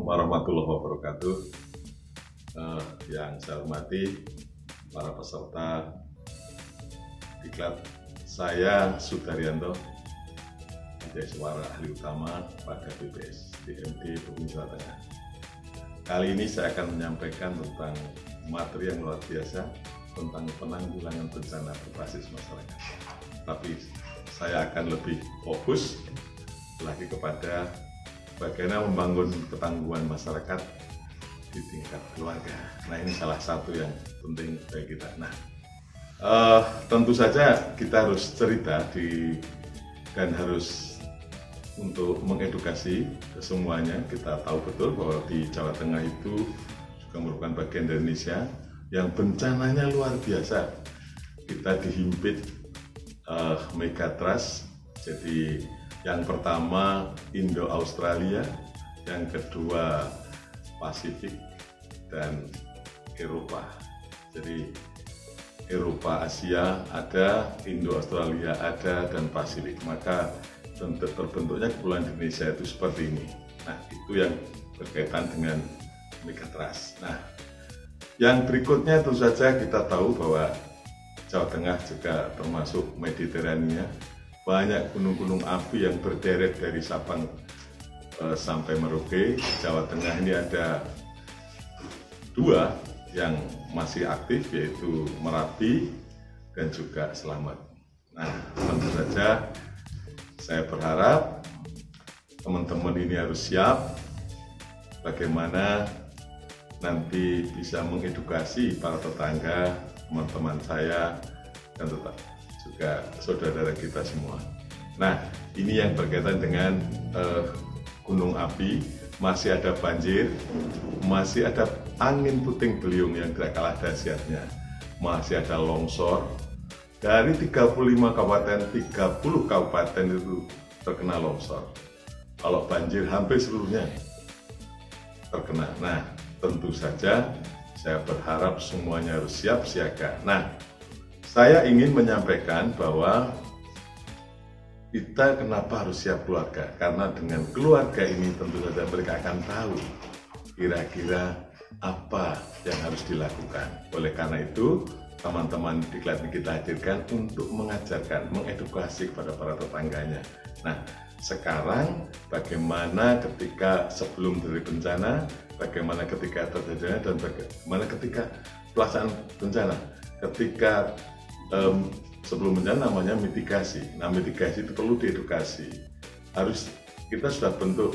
Assalamualaikum warahmatullahi wabarakatuh. Yang saya hormati para peserta diklat, saya Sudaryanto, Suara Ahli Utama pada BPS DMD Provinsi Jawa Tengah. Kali ini saya akan menyampaikan tentang materi yang luar biasa tentang penanggulangan bencana berbasis masyarakat. Tapi saya akan lebih fokus lagi kepada bagaimana membangun ketangguhan masyarakat di tingkat keluarga. Nah, ini salah satu yang penting bagi kita. Nah, tentu saja kita harus cerita dan harus untuk mengedukasi semuanya. Kita tahu betul bahwa di Jawa Tengah itu juga merupakan bagian dari Indonesia yang bencananya luar biasa. Kita dihimpit megatrust. Jadi yang pertama Indo-Australia, yang kedua Pasifik, dan Eropa. Jadi Eropa, Asia ada, Indo-Australia ada, dan Pasifik. Maka terbentuknya kepulauan Indonesia itu seperti ini. Nah, itu yang berkaitan dengan megatrust. Nah, yang berikutnya tentu saja kita tahu bahwa Jawa Tengah juga termasuk Mediterania. Banyak gunung-gunung api yang berderet dari Sabang sampai Merauke. Jawa Tengah ini ada dua yang masih aktif, yaitu Merapi dan juga Slamet. Nah, tentu saja saya berharap teman-teman ini harus siap bagaimana nanti bisa mengedukasi para tetangga, teman-teman saya, dan tetap juga saudara kita semua. Nah, ini yang berkaitan dengan gunung api, masih ada banjir, masih ada angin puting beliung yang tidak kalah dahsyatnya, masih ada longsor. Dari 35 kabupaten, 30 kabupaten itu terkena longsor. Kalau banjir hampir seluruhnya terkena. Nah, tentu saja saya berharap semuanya harus siap siaga. Nah, saya ingin menyampaikan bahwa kita kenapa harus siap keluarga, karena dengan keluarga ini tentu saja mereka akan tahu kira-kira apa yang harus dilakukan. Oleh karena itu, teman-teman diklat kita hadirkan untuk mengajarkan, mengedukasi kepada para tetangganya. Nah, sekarang bagaimana ketika sebelum dari bencana, bagaimana ketika terjadinya, dan bagaimana ketika pelaksanaan bencana. Ketika sebelum bencana namanya mitigasi. Nah, mitigasi itu perlu diedukasi. Kita sudah bentuk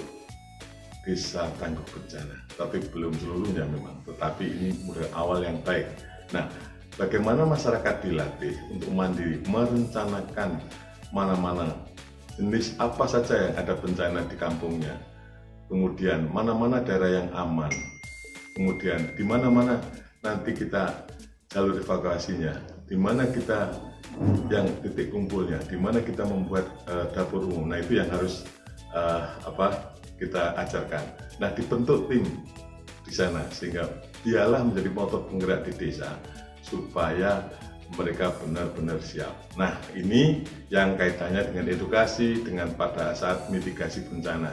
desa tangguh bencana, tapi belum seluruhnya memang. Tetapi ini model awal yang baik. Nah, bagaimana masyarakat dilatih untuk mandiri, merencanakan mana-mana jenis apa saja yang ada bencana di kampungnya. Kemudian mana-mana daerah yang aman. Kemudian di mana-mana nanti kita jalur evakuasinya, di mana kita yang titik kumpulnya, di mana kita membuat dapur umum. Nah, itu yang harus kita ajarkan. Nah, dibentuk tim di sana sehingga dialah menjadi motor penggerak di desa supaya mereka benar-benar siap. Nah, ini yang kaitannya dengan edukasi, dengan pada saat mitigasi bencana.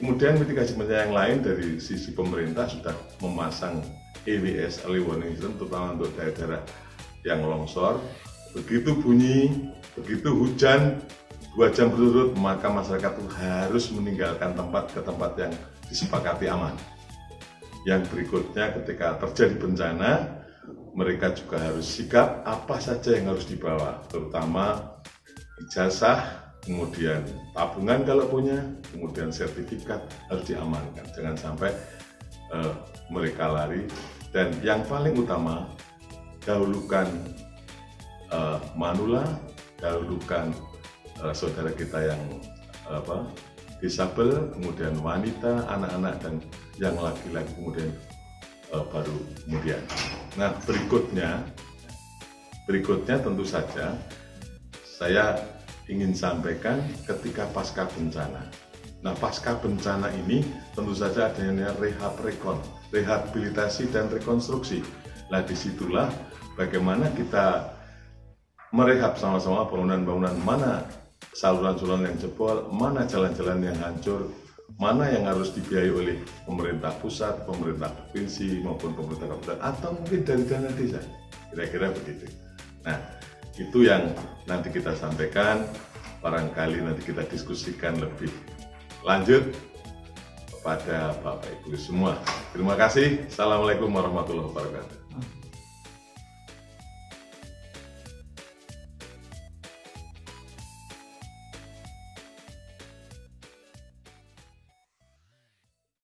Kemudian mitigasi bencana yang lain dari sisi pemerintah sudah memasang EWS, Early Warning System, terutama untuk daerah-daerah yang longsor. Begitu bunyi, begitu hujan 2 jam berturut, maka masyarakat itu harus meninggalkan tempat ke tempat yang disepakati aman. Yang berikutnya, ketika terjadi bencana, mereka juga harus sikap apa saja yang harus dibawa, terutama ijazah, kemudian tabungan kalau punya, kemudian sertifikat harus diamankan. Jangan sampai mereka lari. Dan yang paling utama, dahulukan manula, dahulukan saudara kita yang disabel, kemudian wanita, anak-anak, dan yang laki-laki kemudian baru kemudian. Nah, berikutnya tentu saja saya ingin sampaikan ketika pasca bencana. Nah, pasca bencana ini tentu saja adanya rehabilitasi dan rekonstruksi. Nah, disitulah bagaimana kita merehab sama-sama bangunan-bangunan, mana saluran-saluran yang jebol, mana jalan-jalan yang hancur, mana yang harus dibiayai oleh pemerintah pusat, pemerintah provinsi maupun pemerintah kabupaten, atau mungkin dari dana desa, kira-kira begitu. Nah, itu yang nanti kita sampaikan, barangkali nanti kita diskusikan lebih lanjut kepada Bapak Ibu semua. Terima kasih. Assalamualaikum warahmatullahi wabarakatuh.